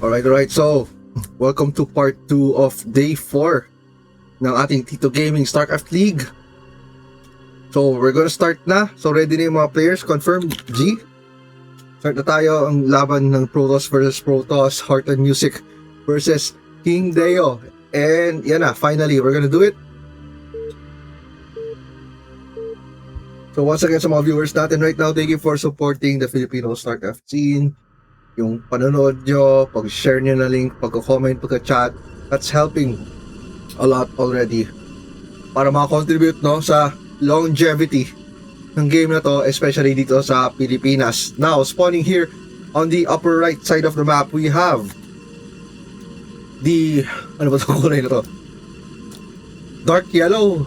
Alright. So, welcome to part 2 of day 4 ng ating Tito Gaming StarCraft League. So, we're gonna start na. So, ready na yung mga players. Confirm, G. Start na tayo ang laban ng Protoss versus Protoss, Heart and Music versus King Deo. And yan na, finally, we're gonna do it. So, once again sa mga viewers natin right now, thank you for supporting the Filipino StarCraft scene. Yung panonood nyo, pag-share nyo na link, pag-comment, pag-chat, that's helping a lot already para makakontribute no, sa longevity ng game na to, especially dito sa Pilipinas. Now, spawning here on the upper right side of the map, we have the, ano ba itong kulay na to? Dark yellow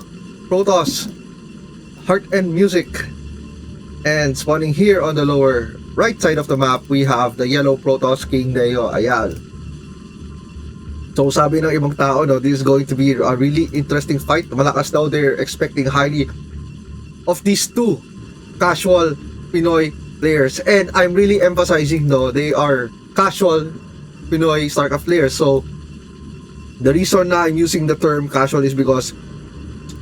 Protoss, Heart and Music. And spawning here on the lower right side of the map, we have the yellow Protoss, King Deo. Ayan. So sabi ng ibang tao, no, this is going to be a really interesting fight. Malakas daw, they're expecting highly of these two casual Pinoy players. And I'm really emphasizing, no, they are casual Pinoy StarCraft players. So the reason na I'm using the term casual is because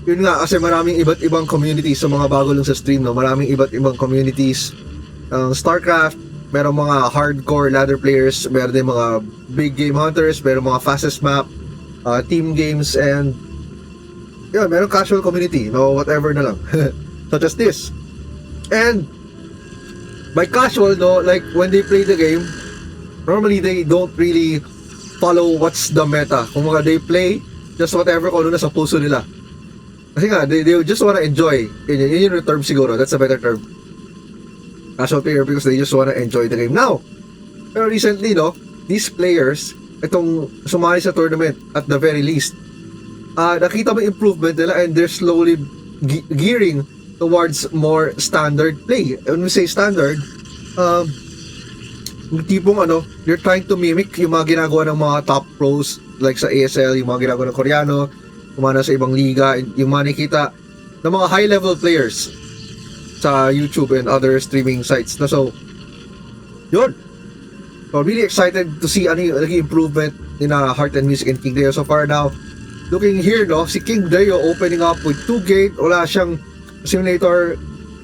yun nga, kasi maraming iba't ibang communities sa mga bago lang sa stream, no? Maraming iba't ibang communities ng StarCraft. Merong mga hardcore ladder players, meron din mga big game hunters, meron mga fastest map, team games, and yun, meron casual community, no, whatever na lang. Such as this. And by casual, no, like when they play the game, normally they don't really follow what's the meta. Kung mga they play just whatever kung ano na sa puso nila. Kasi nga, they just wanna enjoy. Yun yung term siguro, that's a better term. Casual player because they just wanna enjoy the game. Now, pero recently, no, these players, itong sumali sa tournament at the very least, nakita mo improvement nila and they're slowly gearing towards more standard play. When we say standard, yung tipong ano, they're trying to mimic yung mga ginagawa ng mga top pros like sa ASL, yung mga ginagawa ng Koreano, kumana sa ibang liga, yung mga nakita ng mga high-level players sa YouTube and other streaming sites. So, yun. So, really excited to see ano yung improvement in Heart and Music and King Deo so far. Now, looking here, no, si King Deo opening up with 2 gate, wala siyang simulator,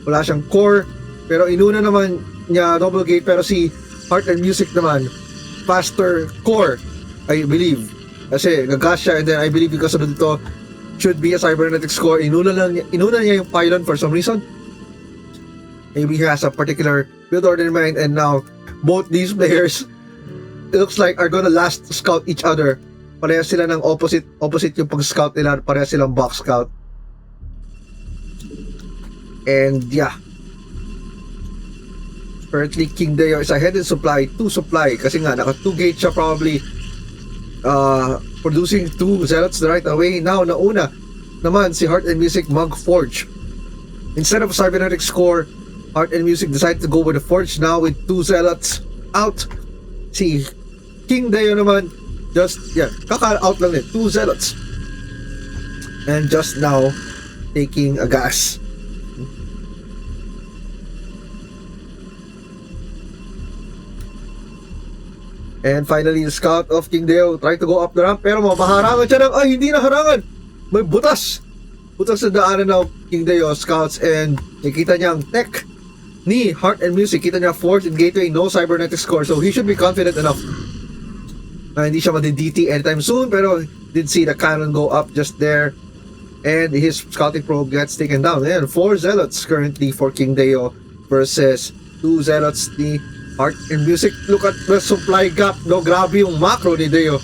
wala siyang core, pero inuna naman niya double gate, pero si Heart and Music naman, faster core, I believe. Kasi gagas siya, and then I believe because of dito should be a cybernetic score. Inuna niya yung pylon for some reason. Maybe he has a particular build order in mind, and now both these players, it looks like, are gonna last scout each other. Parehas sila ng opposite yung pag-scout nila, parehas silang box scout. And yeah, currently King Deo is ahead in supply, 2 supply, kasi nga naka 2 gate siya probably. Producing 2 zealots right away. Now, nauna naman si Heart and Music mag-forge. Instead of cybernetic score, Heart and Music decided to go with the forge now with 2 zealots out. Si King Deo naman, just, yeah, kaka-out lang din, 2 zealots. And just now, taking a gas. And finally, the scout of King Deo tried to go up the ramp, pero mapaharangan siya ng, ay, hindi na harangan. May butas. Butas sa daanan ng King Deo scouts, and nakita niya ang tech ni Heart and Music. Kita niya force in gateway, no cybernetic score. So he should be confident enough na hindi siya madi-DT anytime soon, pero did see the cannon go up just there. And his scouting probe gets taken down. And 4 zealots currently for King Deo versus 2 zealots ni Heart and Music. Look at the supply gap, no? Grabe yung macro ni Deo.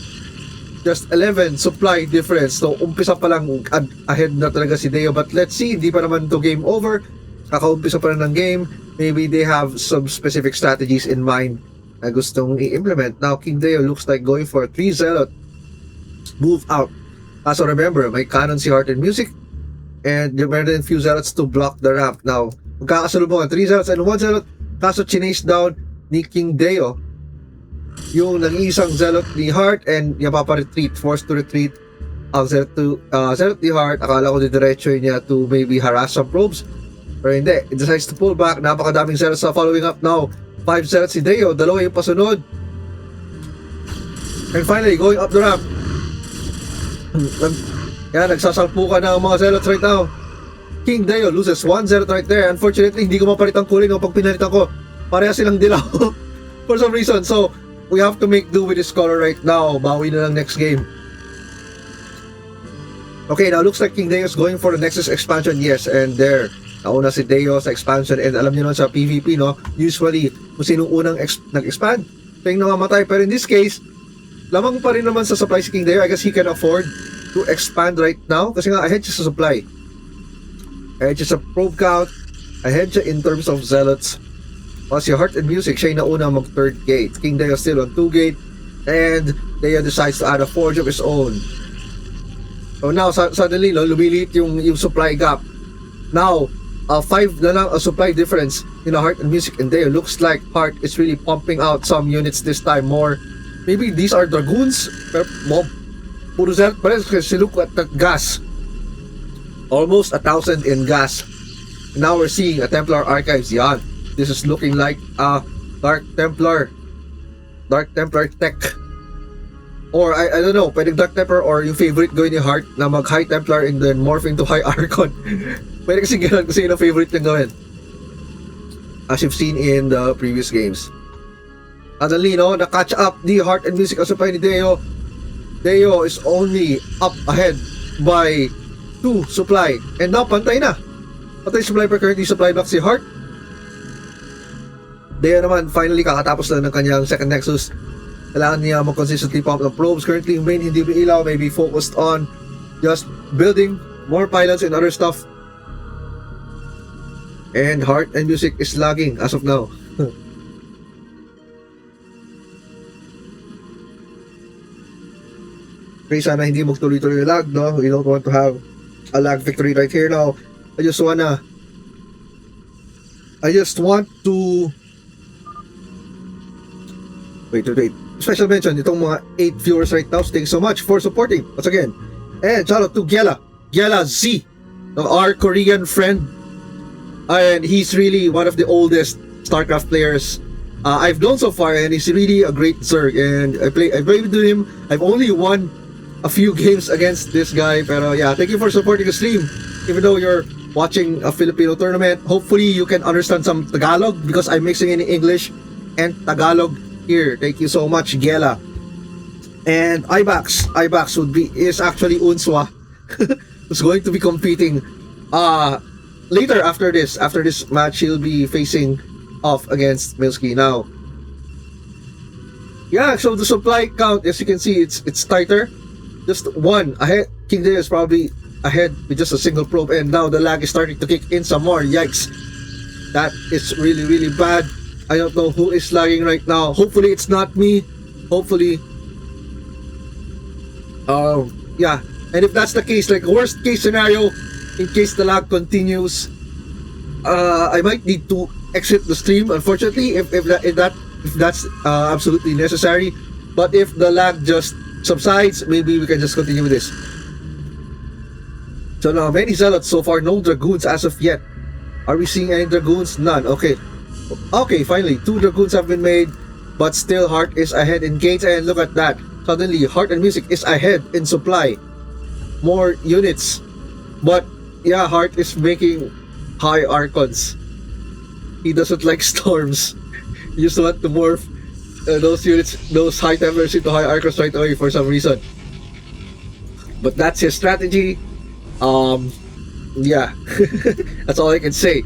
Just 11 supply difference. So, umpisa pa lang ahead na talaga si Deo. But let's see, hindi pa naman to game over. Kakaumpisa pa lang ng game. Maybe they have some specific strategies in mind na gustong i-implement. Now, King Deo looks like going for a 3 zealot move out. So remember, may cannon si Heart and Music. And meron din few zealots to block the ramp. Now, magkakasalubungan 3 zealots and 1 zealot. Kaso chinase down ni King Deo yung nag-iisang zealot ni Heart, and yung paparetreat, forced to retreat ang zealot ni Heart. Akala ko didiretso niya to maybe harass some probes, pero hindi, it decides to pull back. Napakadaming zealots sa following up now. 5 zealots si Deo, dalawa yung pasunod. And finally, going up the ramp. Yan, nagsasalpukan na ang mga zealots right now. King Deo loses 1 zealot right there. Unfortunately, hindi ko mapalit ang kulay no pag pinalitan ko. Pareha silang dilaw for some reason. So, we have to make do with this color right now. Bawi na lang next game. Okay, now looks like King Deo is going for the Nexus expansion. Yes, and there. Nauna si Deo sa expansion. And alam niyo naman sa PvP, no? Usually, kung sinong unang nag-expand, siya yung namamatay. Pero in this case, lamang pa rin naman sa supply si King Deo. I guess he can afford to expand right now. Kasi nga, ahead siya sa supply. Ahead siya sa probe count. Ahead siya in terms of zealots. While si Heart and Music, siya yung nauna mag-third gate. King Deo still on 2 gate. And Deo decides to add a forge of his own. So now, suddenly, no, lumiliit yung supply gap. Now, 5 na lang a supply difference in Heart and Music and Deo. Looks like Heart is really pumping out some units this time more. Maybe these are Dragoons, pero puro zealot pa rin kasi look at the gas. Almost 1,000 in gas. Now we're seeing a Templar Archives. Yan. This is looking like a Dark Templar tech. Or I don't know, pwedeng Dark Templar or yung favorite gawin ni Heart na mag High Templar and then morph into High Archon. Pwede kasi gano'n kasi yun ang favorite niyang gawin. As you've seen in the previous games. Suddenly, no, na-catch up the Heart and Music supply ni Deo. Deo is only up ahead by 2 supply. And now, pantay na. Pantay supply per currently supply back si Heart. Deo naman, finally, kakatapos lang ng kanyang second Nexus. Kailangan niya mag-consistently pump ng probes. Currently, yung main hindi ilaw, may be focused on just building more pylons and other stuff. And Heart and Music is lagging as of now. Okay, sana hindi magtuloy-tuloy yung lag, no? We don't want to have a lag victory right here now. I just want to wait. Special mention itong mga 8 viewers right now. So thanks so much for supporting once again. And shout out to Gyela Z, our Korean friend. And he's really one of the oldest StarCraft players I've known so far, and he's really a great Zerg. And I played with him. I've only won a few games against this guy. Pero yeah, thank you for supporting the stream. Even though you're watching a Filipino tournament, hopefully you can understand some Tagalog because I'm mixing in English and Tagalog here. Thank you so much, Gyela. And Ibax is actually Unswa who's going to be competing later after this match. He'll be facing off against Milski now. Yeah, so the supply count, as you can see, it's tighter. Just one ahead. King Deo is probably ahead with just a single probe, and now the lag is starting to kick in some more. Yikes, that is really, really bad. I don't know who is lagging right now. Hopefully it's not me. Hopefully. Yeah. And if that's the case, like worst case scenario, in case the lag continues, I might need to exit the stream. Unfortunately, if that's absolutely necessary. But if the lag just subsides, maybe we can just continue with this. So now, many zealots so far. No dragoons as of yet. Are we seeing any dragoons? None. Okay, finally, 2 dragoons have been made, but still Heart is ahead in gates, and look at that. Suddenly, Heart and Music is ahead in supply. More units. But, yeah, Heart is making high Archons. He doesn't like storms. He just want to morph those units, those high Templars into high Archons right away for some reason. But that's his strategy. Yeah. That's all I can say.